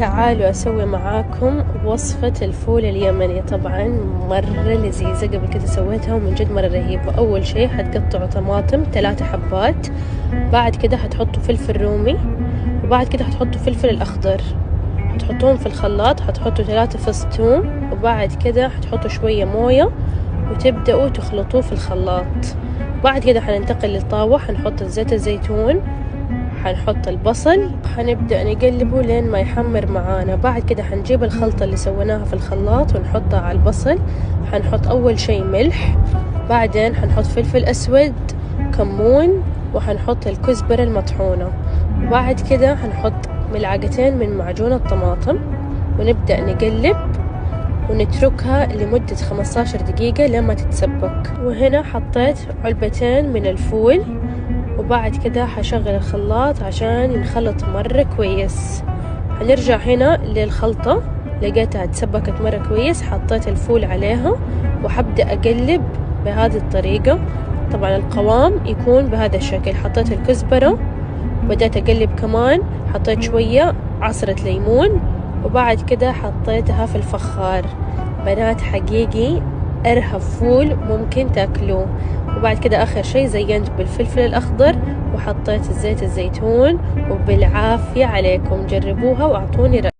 تعالوا أسوي معاكم وصفة الفول اليمني. طبعا مرة لذيذة، قبل كده سويتها ومن جد مرة رهيبة. أول شي حتقطعوا طماطم 3 حبات، بعد كده حتحطوا فلفل رومي، وبعد كده حتحطوا فلفل الأخضر، تحطوهم في الخلاط. حتحطوا 3 فص ثوم، وبعد كده حتحطوا شوية موية وتبدأوا تخلطوه في الخلاط. بعد كده حننتقل للطاوة، حنحط زيت الزيتون، حنحط البصل، حنبدأ نقلبه لين ما يحمر معانا. بعد كده حنجيب الخلطة اللي سويناها في الخلاط ونحطها على البصل. حنحط أول شي ملح، بعدين حنحط فلفل أسود، كمون، وحنحط الكزبرة المطحونة. وبعد كده حنحط ملعقتين من معجون الطماطم، ونبدأ نقلب ونتركها لمدة 15 دقيقة لما تتسبك. وهنا حطيت علبتين من الفول، وبعد كده حشغل الخلاط عشان ينخلط مرة كويس. هنرجع هنا للخلطة، لقيتها تسبكت مرة كويس، حطيت الفول عليها وحبدأ أقلب بهذه الطريقة. طبعا القوام يكون بهذا الشكل. حطيت الكزبرة، بدأت أقلب كمان، حطيت شوية عصرة ليمون، وبعد كده حطيتها في الفخار. بنات حقيقي أرهب فول ممكن تاكلوه. وبعد كده آخر شي زينت بالفلفل الأخضر، وحطيت زيت الزيتون. وبالعافية عليكم، جربوها وأعطوني رأيكم.